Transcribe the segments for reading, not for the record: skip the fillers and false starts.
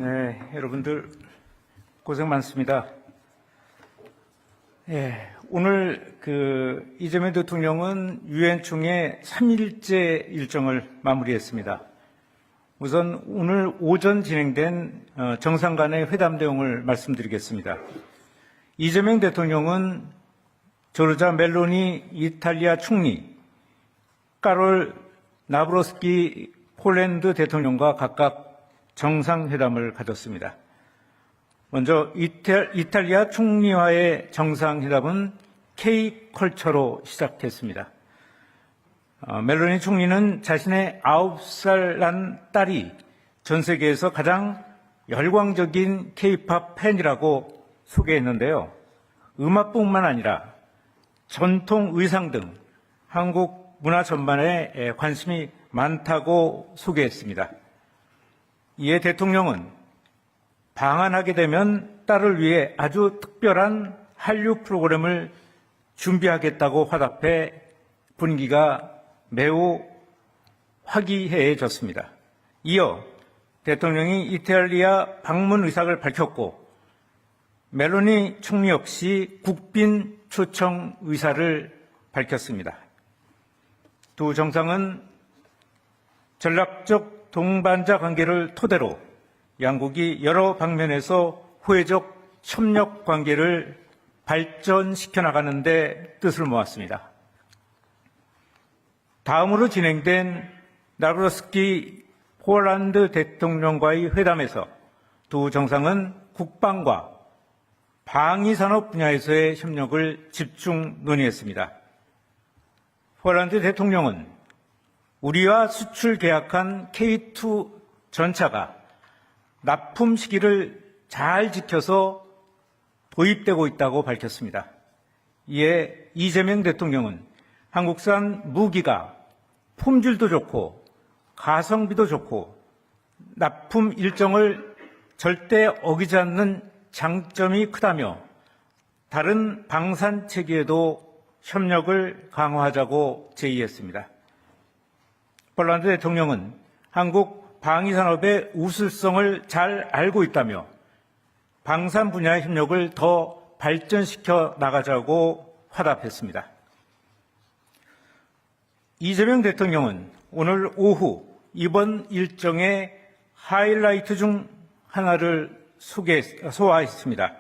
네, 여러분들 고생 많습니다. 오늘 이재명 대통령은 유엔 총회 3일째 일정을 마무리했습니다. 우선 오늘 오전 진행된 정상 간의 회담 내용을 말씀드리겠습니다. 이재명 대통령은 조르자 멜로니 이탈리아 총리, 까롤 나브로스키 폴란드 대통령과 각각 정상회담을 가졌습니다. 먼저 이탈리아 총리와의 정상회담은 K컬처로 시작했습니다. 멜로니 총리는 자신의 9살 난 딸이 전 세계에서 가장 열광적인 K-팝 팬이라고 소개했는데요. 음악뿐만 아니라 전통 의상 등 한국 문화 전반에 관심이 많다고 소개했습니다. 이에 대통령은 방한하게 되면 딸을 위해 아주 특별한 한류 프로그램을 준비하겠다고 화답해 분위기가 매우 화기애애해졌습니다. 이어 대통령이 이탈리아 방문 의사를 밝혔고 멜로니 총리 역시 국빈 초청 의사를 밝혔습니다. 두 정상은 전략적 동반자 관계를 토대로 양국이 여러 방면에서 호혜적 협력 관계를 발전시켜 나가는 데 뜻을 모았습니다. 다음으로 진행된 나브로스키 폴란드 대통령과의 회담에서 두 정상은 국방과 방위산업 분야에서의 협력을 집중 논의했습니다. 폴란드 대통령은 우리와 수출 계약한 K2 전차가 납품 시기를 잘 지켜서 도입되고 있다고 밝혔습니다. 이에 이재명 대통령은 한국산 무기가 품질도 좋고 가성비도 좋고 납품 일정을 절대 어기지 않는 장점이 크다며 다른 방산 체계에도 협력을 강화하자고 제의했습니다. 폴란드 대통령은 한국 방위산업의 우수성을 잘 알고 있다며 방산 분야의 협력을 더 발전시켜 나가자고 화답했습니다. 이재명 대통령은 오늘 오후 이번 일정의 하이라이트 중 하나를 소화했습니다.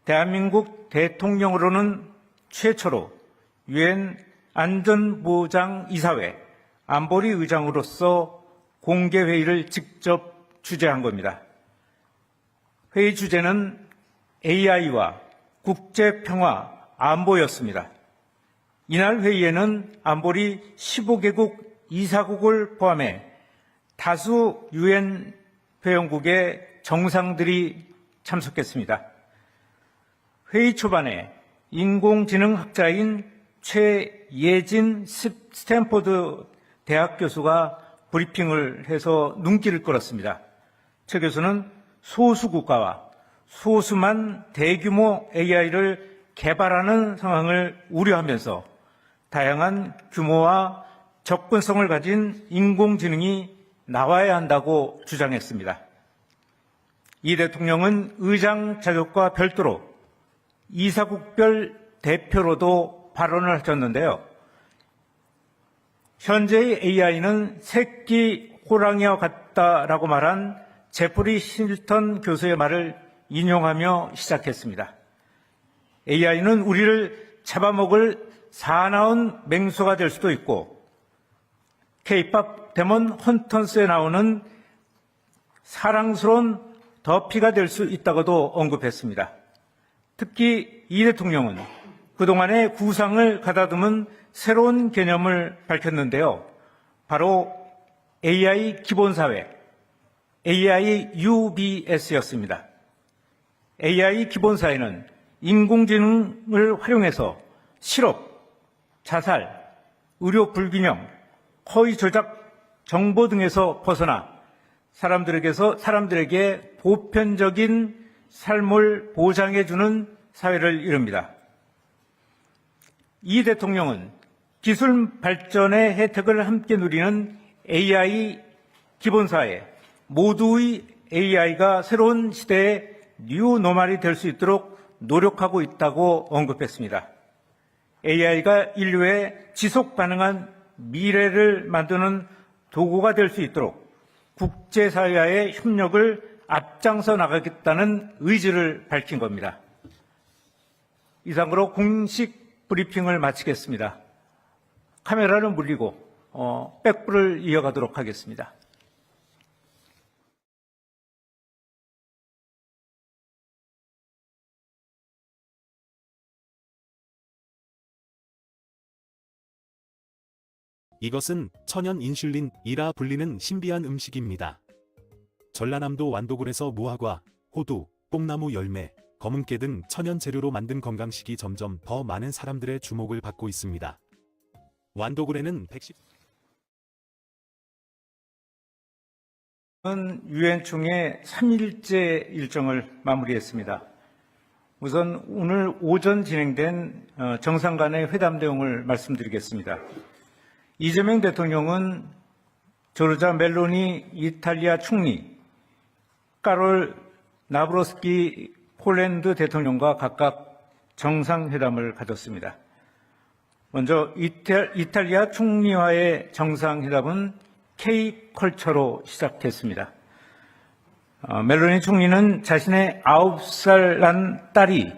대한민국 대통령으로는 최초로 유엔 안전보장이사회 안보리 의장으로서 공개회의를 직접 주재한 겁니다. 회의 주제는 AI와 국제평화 안보였습니다. 이날 회의에는 안보리 15개국 이사국을 포함해 다수 유엔 회원국의 정상들이 참석했습니다. 회의 초반에 인공지능학자인 최예진 스탠포드 대학 교수가 브리핑을 해서 눈길을 끌었습니다. 최 교수는 소수 국가와 소수만 대규모 AI를 개발하는 상황을 우려하면서 다양한 규모와 접근성을 가진 인공지능이 나와야 한다고 주장했습니다. 이 대통령은 의장 자격과 별도로 이사국별 대표로도 발언을 하셨는데요. 현재의 AI는 새끼 호랑이와 같다라고 말한 제프리 실턴 교수의 말을 인용하며 시작했습니다. AI는 우리를 잡아먹을 사나운 맹수가 될 수도 있고 K-팝 데몬 헌터스에 나오는 사랑스러운 더피가 될 수 있다고도 언급했습니다. 특히 이 대통령은 그동안의 구상을 가다듬은 새로운 개념을 밝혔는데요. 바로 AI 기본사회, AI UBS였습니다. AI 기본사회는 인공지능을 활용해서 실업, 자살, 의료 불균형, 허위 조작, 정보 등에서 벗어나 사람들에게 보편적인 삶을 보장해주는 사회를 이룹니다. 이 대통령은 기술 발전의 혜택을 함께 누리는 AI 기본사회, 모두의 AI가 새로운 시대의 뉴 노멀이 될 수 있도록 노력하고 있다고 언급했습니다. AI가 인류의 지속 가능한 미래를 만드는 도구가 될 수 있도록 국제사회와의 협력을 앞장서 나가겠다는 의지를 밝힌 겁니다. 이상으로 공식 브리핑을 마치겠습니다. 카메라를 물리고 백브를 이어가도록 하겠습니다. 이것은 천연 인슐린이라 불리는 신비한 음식입니다. 전라남도 완도굴에서 무화과, 호두, 뽕나무 열매, 검은깨 등 천연 재료로 만든 건강식이 점점 더 많은 사람들의 주목을 받고 있습니다. 완도굴에는 유엔 총회 3일째 일정을 마무리했습니다. 우선 오늘 오전 진행된 정상 간의 회담 내용을 말씀드리겠습니다. 이재명 대통령은 조르자 멜로니 이탈리아 총리, 까롤 나브로스키 폴란드 대통령과 각각 정상회담을 가졌습니다. 먼저 이탈리아 총리와의 정상회담은 K컬처로 시작했습니다. 멜로니 총리는 자신의 9살 난 딸이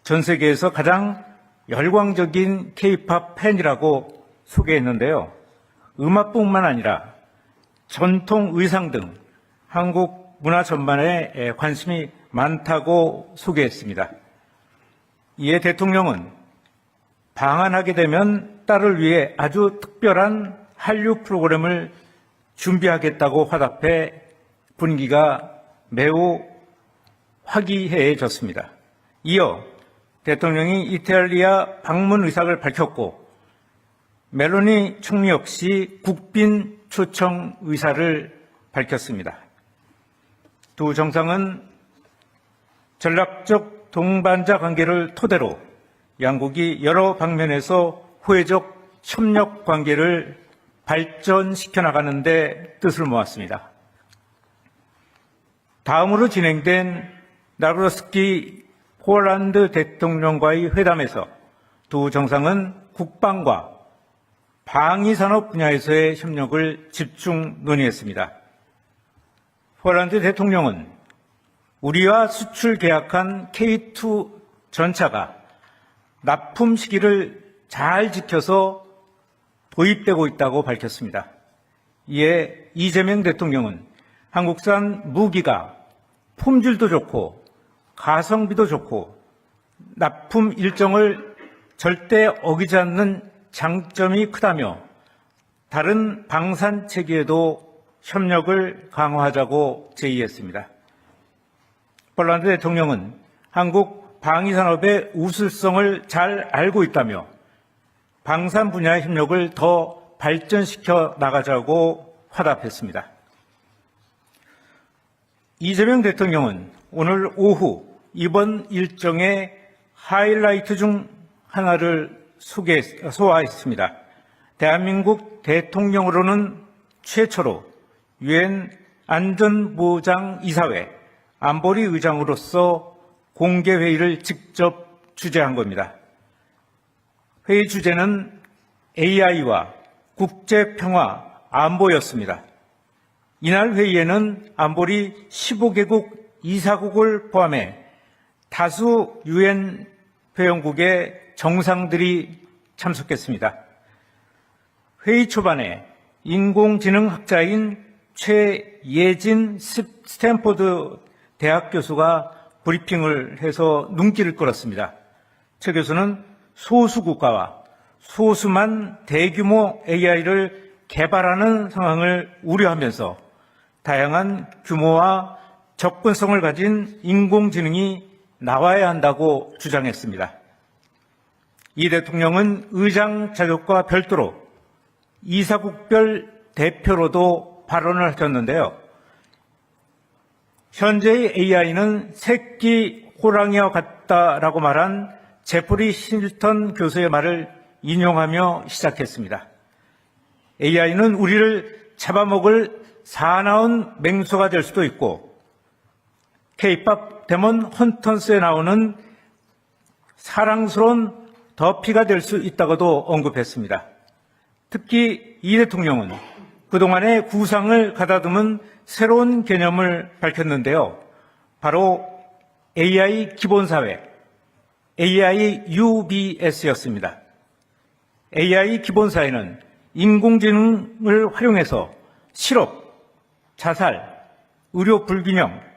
전 세계에서 가장 열광적인 K-팝 팬이라고 소개했는데요. 음악뿐만 아니라 전통 의상 등 한국 문화 전반에 관심이 많다고 소개했습니다. 이에 대통령은 방한하게 되면 딸을 위해 아주 특별한 한류 프로그램을 준비하겠다고 화답해 분위기가 매우 화기애애해졌습니다. 이어 대통령이 이탈리아 방문 의사를 밝혔고 멜로니 총리 역시 국빈 초청 의사를 밝혔습니다. 두 정상은 전략적 동반자 관계를 토대로 양국이 여러 방면에서 호혜적 협력 관계를 발전시켜 나가는 데 뜻을 모았습니다. 다음으로 진행된 나브로스키 폴란드 대통령과의 회담에서 두 정상은 국방과 방위산업 분야에서의 협력을 집중 논의했습니다. 폴란드 대통령은 우리와 수출 계약한 K2 전차가 납품 시기를 잘 지켜서 도입되고 있다고 밝혔습니다. 이에 이재명 대통령은 한국산 무기가 품질도 좋고 가성비도 좋고 납품 일정을 절대 어기지 않는 장점이 크다며 다른 방산 체계에도 협력을 강화하자고 제의했습니다. 폴란드 대통령은 한국 방위산업의 우수성을 잘 알고 있다며 방산 분야의 협력을 더 발전시켜 나가자고 화답했습니다. 이재명 대통령은 오늘 오후 이번 일정의 하이라이트 중 하나를 소화했습니다. 대한민국 대통령으로는 최초로 유엔 안전보장이사회 안보리 의장으로서 공개회의를 직접 주재한 겁니다. 회의 주제는 AI와 국제평화 안보였습니다. 이날 회의에는 안보리 15개국 이사국을 포함해 다수 유엔 회원국의 정상들이 참석했습니다. 회의 초반에 인공지능학자인 최예진 스탠포드 대학 교수가 브리핑을 해서 눈길을 끌었습니다. 최 교수는 소수국가와 소수만 대규모 AI를 개발하는 상황을 우려하면서 다양한 규모와 접근성을 가진 인공지능이 나와야 한다고 주장했습니다. 이 대통령은 의장 자격과 별도로 이사국별 대표로도 발언을 하셨는데요. 현재의 AI는 새끼 호랑이와 같다라고 말한 제프리 힐턴 교수의 말을 인용하며 시작했습니다. AI는 우리를 잡아먹을 사나운 맹수가 될 수도 있고 K-팝 데몬 헌턴스에 나오는 사랑스러운 더피가 될 수 있다고도 언급했습니다. 특히 이 대통령은 그동안의 구상을 가다듬은 새로운 개념을 밝혔는데요. 바로 AI 기본사회, AI UBS였습니다. AI 기본사회는 인공지능을 활용해서 실업, 자살, 의료 불균형,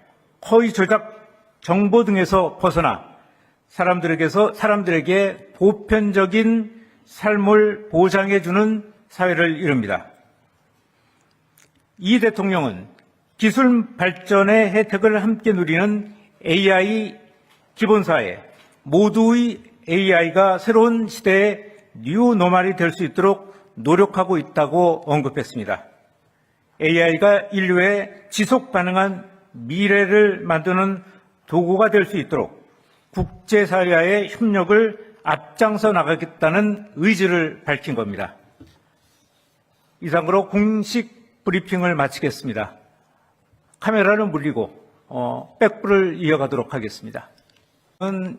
허위 조작 정보 등에서 벗어나 사람들에게 보편적인 삶을 보장해주는 사회를 이룹니다. 이 대통령은 기술 발전의 혜택을 함께 누리는 AI 기본사회, 모두의 AI가 새로운 시대의 뉴노멀이 될 수 있도록 노력하고 있다고 언급했습니다. AI가 인류의 지속 가능한 미래를 만드는 도구가 될 수 있도록 국제사회와의 협력을 앞장서 나가겠다는 의지를 밝힌 겁니다. 이상으로 공식 브리핑을 마치겠습니다. 카메라를 물리고 백부를 이어가도록 하겠습니다.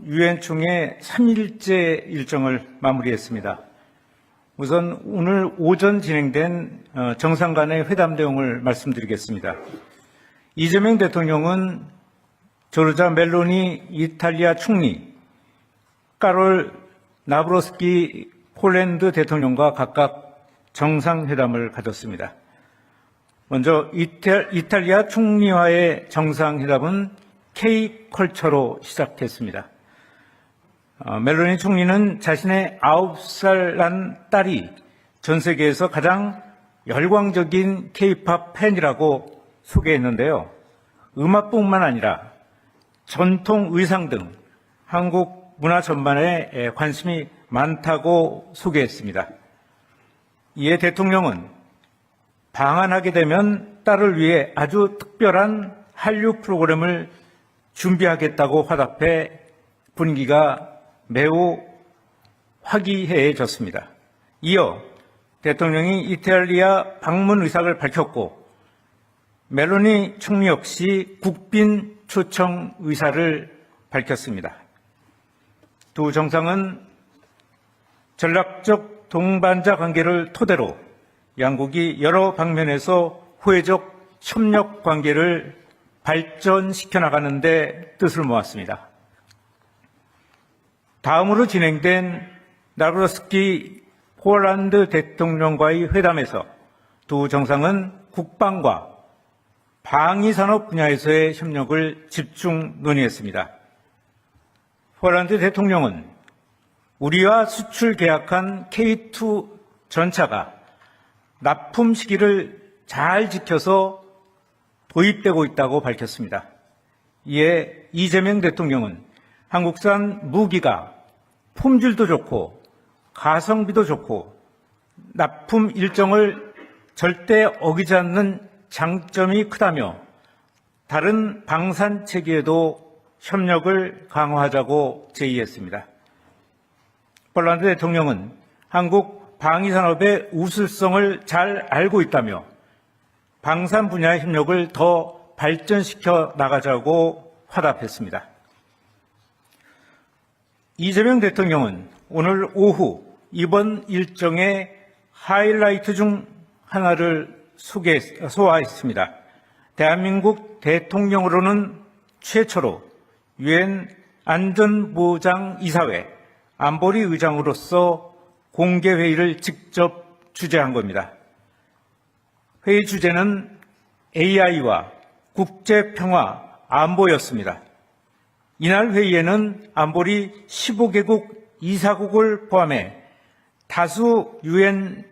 유엔 총회 3일째 일정을 마무리했습니다. 우선 오늘 오전 진행된 정상 간의 회담 내용을 말씀드리겠습니다. 이재명 대통령은 조르자 멜로니 이탈리아 총리, 카롤 나브로스키 폴란드 대통령과 각각 정상회담을 가졌습니다. 먼저 이탈리아 총리와의 정상회담은 K컬처로 시작했습니다. 멜로니 총리는 자신의 9살 난 딸이 전 세계에서 가장 열광적인 K-팝 팬이라고 소개했는데요. 음악뿐만 아니라 전통 의상 등 한국 문화 전반에 관심이 많다고 소개했습니다. 이에 대통령은 방한하게 되면 딸을 위해 아주 특별한 한류 프로그램을 준비하겠다고 화답해 분위기가 매우 화기애애해졌습니다. 이어 대통령이 이탈리아 방문 의사를 밝혔고 멜로니 총리 역시 국빈 초청 의사를 밝혔습니다. 두 정상은 전략적 동반자 관계를 토대로 양국이 여러 방면에서 호혜적 협력 관계를 발전시켜 나가는 데 뜻을 모았습니다. 다음으로 진행된 나브로스키 폴란드 대통령과의 회담에서 두 정상은 국방과 방위산업 분야에서의 협력을 집중 논의했습니다. 폴란드 대통령은 우리와 수출 계약한 K2 전차가 납품 시기를 잘 지켜서 도입되고 있다고 밝혔습니다. 이에 이재명 대통령은 한국산 무기가 품질도 좋고 가성비도 좋고 납품 일정을 절대 어기지 않는 장점이 크다며 다른 방산 체계에도 협력을 강화하자고 제의했습니다. 폴란드 대통령은 한국 방위산업의 우수성을 잘 알고 있다며 방산 분야의 협력을 더 발전시켜 나가자고 화답했습니다. 이재명 대통령은 오늘 오후 이번 일정의 하이라이트 중 하나를 소화했습니다. 대한민국 대통령으로는 최초로 유엔 안전보장이사회 안보리 의장으로서 공개회의를 직접 주재한 겁니다. 회의 주제는 AI와 국제평화 안보였습니다. 이날 회의에는 안보리 15개국 이사국을 포함해 다수 유엔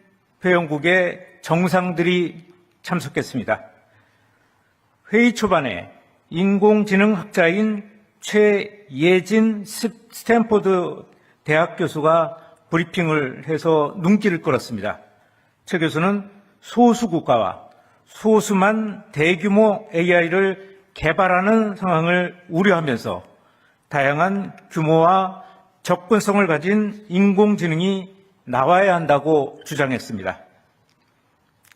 회원국의 정상들이 참석했습니다. 회의 초반에 인공지능학자인 최예진 스탠포드 대학 교수가 브리핑을 해서 눈길을 끌었습니다. 최 교수는 소수 국가와 소수만 대규모 AI를 개발하는 상황을 우려하면서 다양한 규모와 접근성을 가진 인공지능이 나와야 한다고 주장했습니다.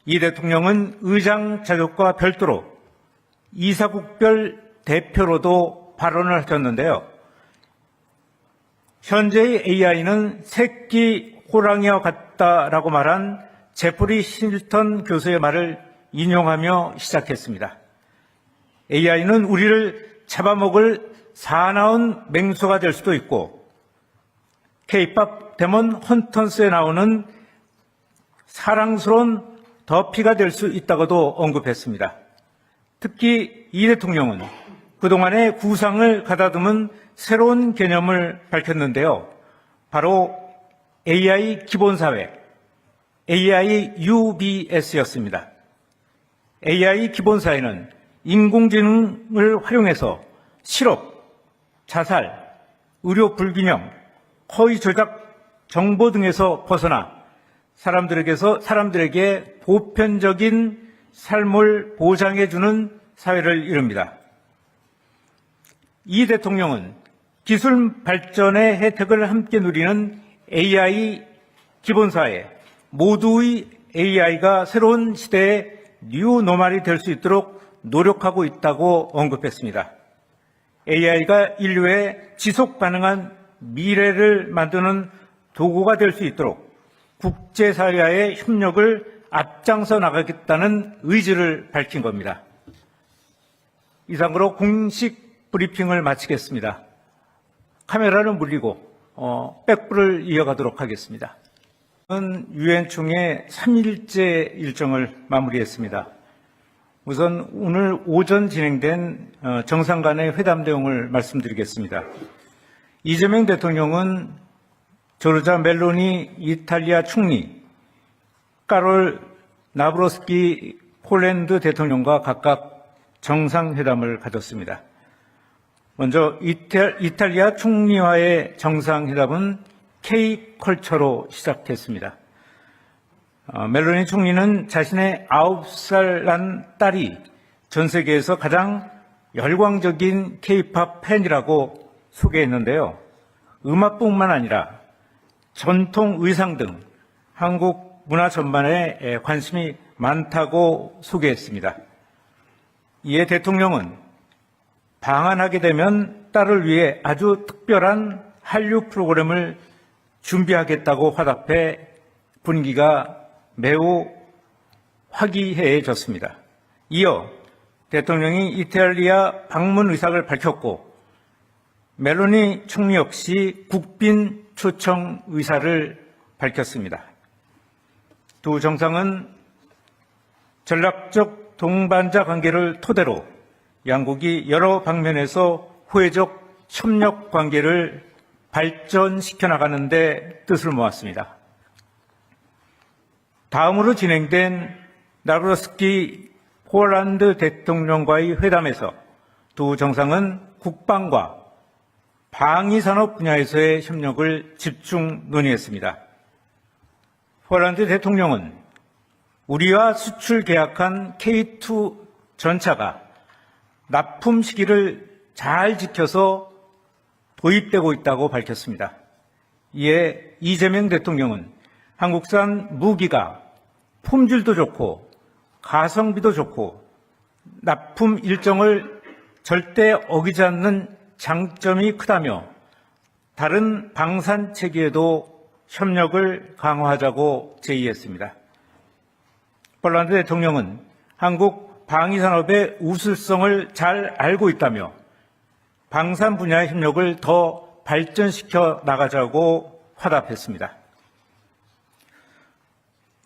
이 대통령은 의장 자격과 별도로 이사국별 대표로도 발언을 하셨는데요. 현재의 AI는 새끼 호랑이와 같다라고 말한 제프리 힐턴 교수의 말을 인용하며 시작했습니다. AI는 우리를 잡아먹을 사나운 맹수가 될 수도 있고 K-팝 데몬 헌턴스에 나오는 사랑스러운 더피가 될 수 있다고도 언급했습니다. 특히 이 대통령은 그동안의 구상을 가다듬은 새로운 개념을 밝혔는데요. 바로 AI 기본사회, AI UBS였습니다. AI 기본사회는 인공지능을 활용해서 실업, 자살, 의료 불균형, 허위 조작 정보 등에서 벗어나 사람들에게 보편적인 삶을 보장해주는 사회를 이룹니다. 이 대통령은 기술 발전의 혜택을 함께 누리는 AI 기본사회, 모두의 AI가 새로운 시대의 뉴노멀이 될 수 있도록 노력하고 있다고 언급했습니다. AI가 인류의 지속 가능한 미래를 만드는 도구가 될 수 있도록 국제사회와의 협력을 앞장서 나가겠다는 의지를 밝힌 겁니다. 이상으로 공식 브리핑을 마치겠습니다. 카메라를 물리고 백부를 이어가도록 하겠습니다. 유엔 총회 3일째 일정을 마무리했습니다. 우선 오늘 오전 진행된 정상 간의 회담 내용을 말씀드리겠습니다. 이재명 대통령은 조르자 멜로니 이탈리아 총리, 까롤 나브로스키 폴란드 대통령과 각각 정상회담을 가졌습니다. 먼저 이탈리아 총리와의 정상회담은 K컬처로 시작했습니다. 멜로니 총리는 자신의 9살 난 딸이 전 세계에서 가장 열광적인 K-팝 팬이라고 소개했는데요. 음악뿐만 아니라 전통 의상 등 한국 문화 전반에 관심이 많다고 소개했습니다. 이에 대통령은 방한하게 되면 딸을 위해 아주 특별한 한류 프로그램을 준비하겠다고 화답해 분위기가 매우 화기애애해졌습니다. 이어 대통령이 이탈리아 방문 의사를 밝혔고 멜로니 총리 역시 국빈 초청 의사를 밝혔습니다. 두 정상은 전략적 동반자 관계를 토대로 양국이 여러 방면에서 호혜적 협력 관계를 발전시켜 나가는 데 뜻을 모았습니다. 다음으로 진행된 나브로스키 폴란드 대통령과의 회담에서 두 정상은 국방과 방위산업 분야에서의 협력을 집중 논의했습니다. 폴란드 대통령은 우리와 수출 계약한 K2 전차가 납품 시기를 잘 지켜서 도입되고 있다고 밝혔습니다. 이에 이재명 대통령은 한국산 무기가 품질도 좋고 가성비도 좋고 납품 일정을 절대 어기지 않는 장점이 크다며 다른 방산 체계에도 협력을 강화하자고 제의했습니다. 폴란드 대통령은 한국 방위산업의 우수성을 잘 알고 있다며 방산 분야의 협력을 더 발전시켜 나가자고 화답했습니다.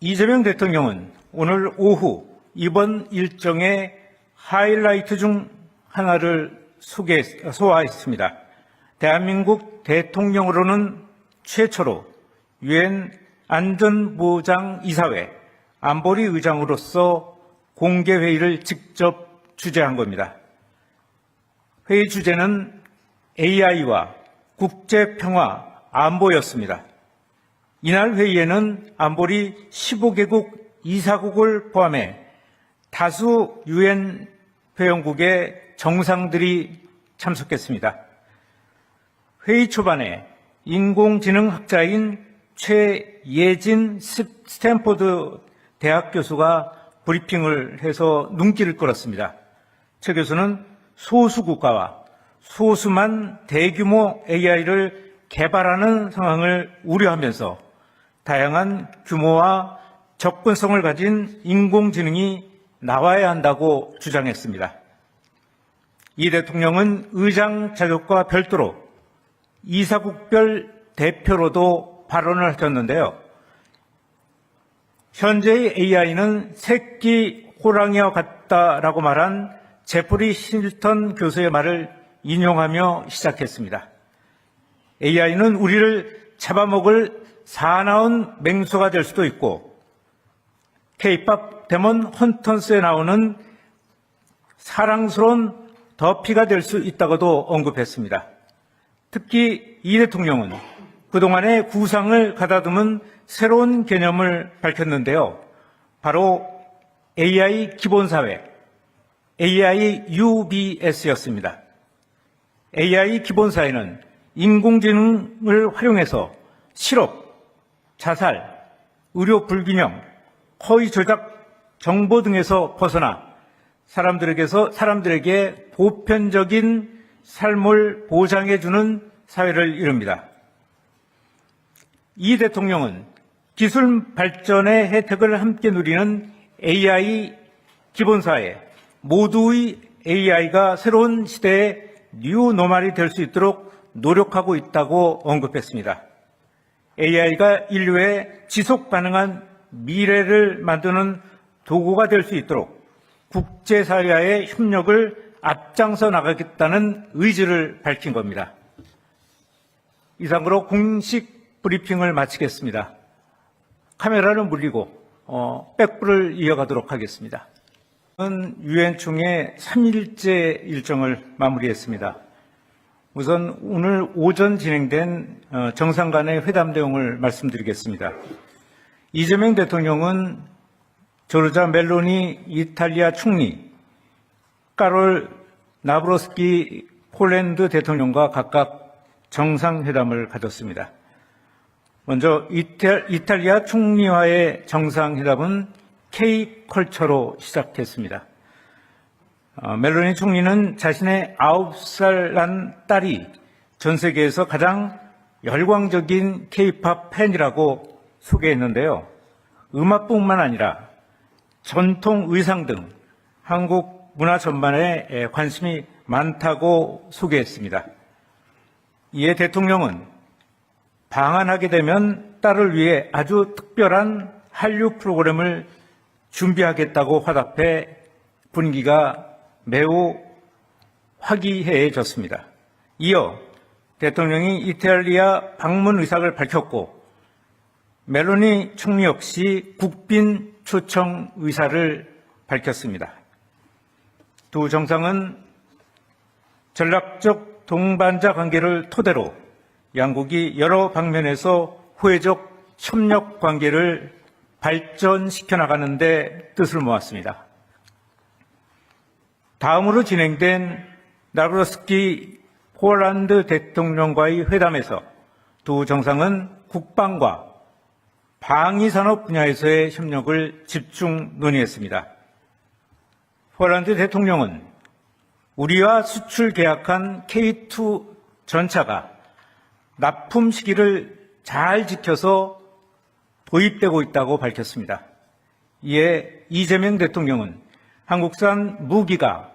이재명 대통령은 오늘 오후 이번 일정의 하이라이트 중 하나를 소화했습니다. 대한민국 대통령으로는 최초로 유엔 안전보장이사회 안보리 의장으로서 공개회의를 직접 주재한 겁니다. 회의 주제는 AI와 국제평화 안보였습니다. 이날 회의에는 안보리 15개국 이사국을 포함해 다수 유엔 회원국의 정상들이 참석했습니다. 회의 초반에 인공지능학자인 최예진 스탠포드 대학 교수가 브리핑을 해서 눈길을 끌었습니다. 최 교수는 소수 국가와 소수만 대규모 AI를 개발하는 상황을 우려하면서 다양한 규모와 접근성을 가진 인공지능이 나와야 한다고 주장했습니다. 이 대통령은 의장 자격과 별도로 이사국별 대표로도 발언을 하셨는데요. 현재의 AI는 새끼 호랑이와 같다라고 말한 제프리 실턴 교수의 말을 인용하며 시작했습니다. AI는 우리를 잡아먹을 사나운 맹수가 될 수도 있고 K-팝 데몬 헌터스에 나오는 사랑스러운 더피가 될 수 있다고도 언급했습니다. 특히 이 대통령은 그동안의 구상을 가다듬은 새로운 개념을 밝혔는데요. 바로 AI 기본사회, AI UBS였습니다. AI 기본사회는 인공지능을 활용해서 실업, 자살, 의료 불균형, 허위 조작 정보 등에서 벗어나 사람들에게 보편적인 삶을 보장해주는 사회를 이룹니다. 이 대통령은 기술 발전의 혜택을 함께 누리는 AI 기본사회, 모두의 AI가 새로운 시대의 뉴노멀이 될 수 있도록 노력하고 있다고 언급했습니다. AI가 인류의 지속 가능한 미래를 만드는 도구가 될 수 있도록 국제사회와의 협력을 앞장서 나가겠다는 의지를 밝힌 겁니다. 이상으로 공식 브리핑을 마치겠습니다. 카메라를 물리고 백부를 이어가도록 하겠습니다. 유엔 총회 3일째 일정을 마무리했습니다. 우선 오늘 오전 진행된 정상 간의 회담 내용을 말씀드리겠습니다. 이재명 대통령은 조르자 멜로니 이탈리아 총리, 카롤 나브로스키 폴란드 대통령과 각각 정상회담을 가졌습니다. 먼저 이탈리아 총리와의 정상회담은 K컬처로 시작했습니다. 멜로니 총리는 자신의 9살 난 딸이 전 세계에서 가장 열광적인 K-팝 팬이라고 소개했는데요. 음악뿐만 아니라 전통 의상 등 한국 문화 전반에 관심이 많다고 소개했습니다. 이에 대통령은 방한하게 되면 딸을 위해 아주 특별한 한류 프로그램을 준비하겠다고 화답해 분위기가 매우 화기애애해졌습니다. 이어 대통령이 이탈리아 방문 의사를 밝혔고 멜로니 총리 역시 국빈 초청 의사를 밝혔습니다. 두 정상은 전략적 동반자 관계를 토대로 양국이 여러 방면에서 호혜적 협력 관계를 발전시켜 나가는 데 뜻을 모았습니다. 다음으로 진행된 나브로스키 폴란드 대통령과의 회담에서 두 정상은 국방과 방위산업 분야에서의 협력을 집중 논의했습니다. 폴란드 대통령은 우리와 수출 계약한 K2 전차가 납품 시기를 잘 지켜서 도입되고 있다고 밝혔습니다. 이에 이재명 대통령은 한국산 무기가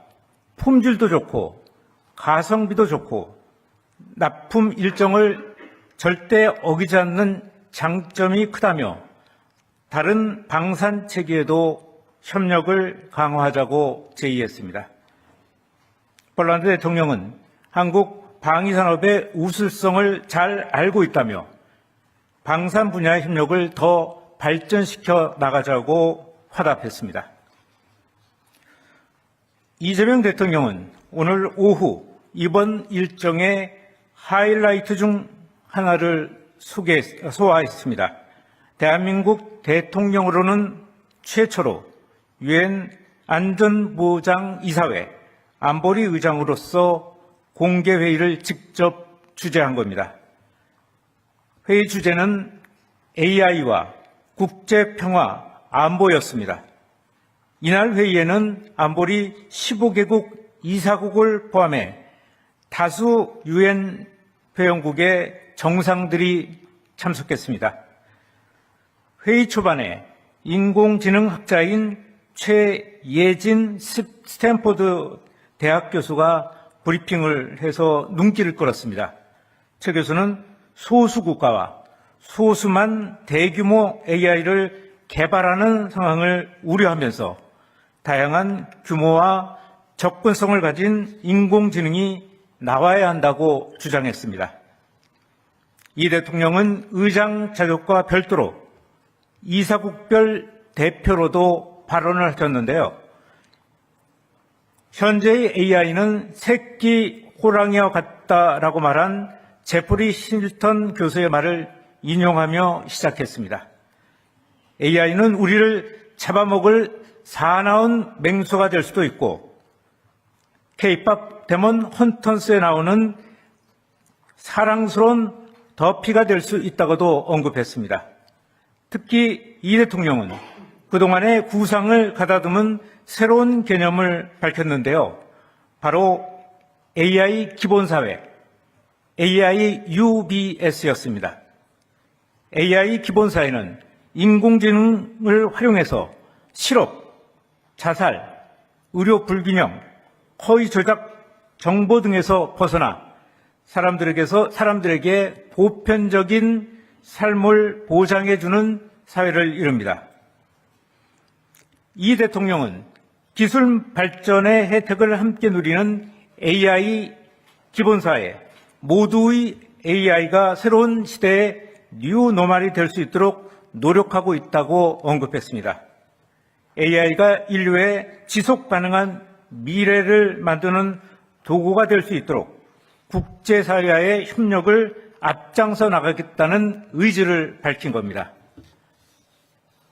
품질도 좋고 가성비도 좋고 납품 일정을 절대 어기지 않는 장점이 크다며 다른 방산 체계에도 협력을 강화하자고 제의했습니다. 폴란드 대통령은 한국 방위산업의 우수성을 잘 알고 있다며 방산 분야의 협력을 더 발전시켜 나가자고 화답했습니다. 이재명 대통령은 오늘 오후 이번 일정의 하이라이트 중 하나를 소화했습니다. 대한민국 대통령으로는 최초로 유엔 안전보장이사회 안보리 의장으로서 공개회의를 직접 주재한 겁니다. 회의 주제는 AI와 국제평화 안보였습니다. 이날 회의에는 안보리 15개국 이사국을 포함해 다수 유엔 회원국의 정상들이 참석했습니다. 회의 초반에 인공지능학자인 최예진 스탠포드 대학 교수가 브리핑을 해서 눈길을 끌었습니다. 최 교수는 소수 국가와 소수만 대규모 AI를 개발하는 상황을 우려하면서 다양한 규모와 접근성을 가진 인공지능이 나와야 한다고 주장했습니다. 이 대통령은 의장 자격과 별도로 이사국별 대표로도 발언을 하셨는데요. 현재의 AI는 새끼 호랑이와 같다라고 말한 제프리 실턴 교수의 말을 인용하며 시작했습니다. AI는 우리를 잡아먹을 사나운 맹수가 될 수도 있고 K-팝 데몬 헌터스에 나오는 사랑스러운 더피가 될 수 있다고도 언급했습니다. 특히 이 대통령은 그동안의 구상을 가다듬은 새로운 개념을 밝혔는데요. 바로 AI 기본사회, AI UBS였습니다. AI 기본사회는 인공지능을 활용해서 실업, 자살, 의료 불균형, 허위 조작 정보 등에서 벗어나 사람들에게 보편적인 삶을 보장해주는 사회를 이룹니다. 이 대통령은 기술 발전의 혜택을 함께 누리는 AI 기본사회, 모두의 AI가 새로운 시대의 뉴노멀이 될 수 있도록 노력하고 있다고 언급했습니다. AI가 인류의 지속 가능한 미래를 만드는 도구가 될 수 있도록 국제사회와의 협력을 앞장서 나가겠다는 의지를 밝힌 겁니다.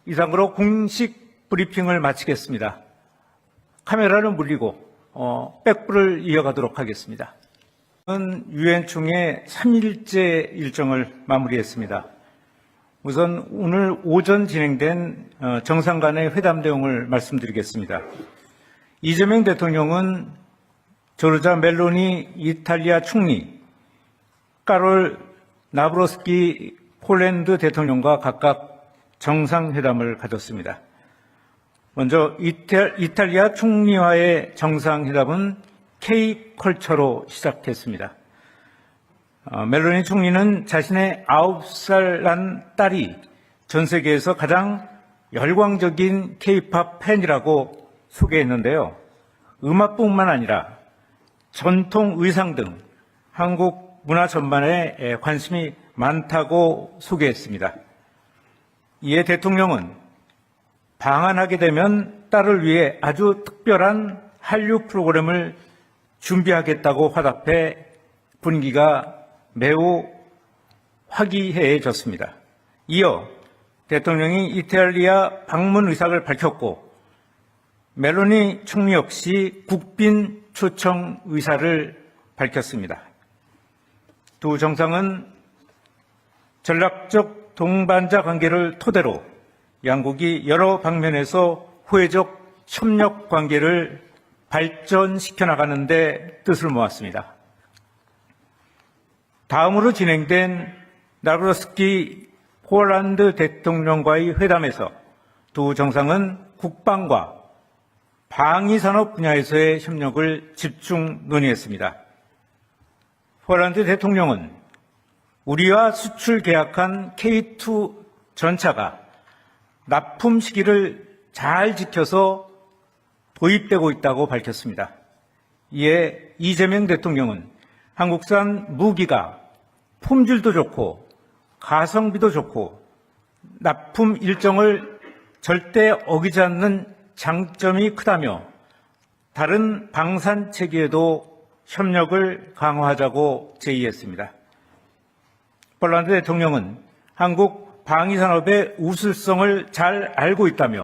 이상으로 공식 브리핑을 마치겠습니다. 카메라를 물리고 백부를 이어가도록 하겠습니다. 유엔 총회 3일째 일정을 마무리했습니다. 우선 오늘 오전 진행된 정상 간의 회담 내용을 말씀드리겠습니다. 이재명 대통령은 조르자 멜로니 이탈리아 총리, 까롤 나브로스키 폴란드 대통령과 각각 정상회담을 가졌습니다. 먼저 이탈리아 총리와의 정상회담은 K컬처로 시작했습니다. 멜로니 총리는 자신의 9살 난 딸이 전 세계에서 가장 열광적인 K-팝 팬이라고 소개했는데요. 음악뿐만 아니라 전통 의상 등 한국 문화 전반에 관심이 많다고 소개했습니다. 이에 대통령은 방한하게 되면 딸을 위해 아주 특별한 한류 프로그램을 준비하겠다고 화답해 분위기가 매우 화기애애해졌습니다. 이어 대통령이 이탈리아 방문 의사를 밝혔고 멜로니 총리 역시 국빈 초청 의사를 밝혔습니다. 두 정상은 전략적 동반자 관계를 토대로 양국이 여러 방면에서 호혜적 협력 관계를 발전시켜 나가는 데 뜻을 모았습니다. 다음으로 진행된 나브로스키 폴란드 대통령과의 회담에서 두 정상은 국방과 방위산업 분야에서의 협력을 집중 논의했습니다. 폴란드 대통령은 우리와 수출 계약한 K2 전차가 납품 시기를 잘 지켜서 도입되고 있다고 밝혔습니다. 이에 이재명 대통령은 한국산 무기가 품질도 좋고 가성비도 좋고 납품 일정을 절대 어기지 않는 장점이 크다며 다른 방산 체계에도 협력을 강화하자고 제의했습니다. 폴란드 대통령은 한국 방위산업의 우수성을 잘 알고 있다며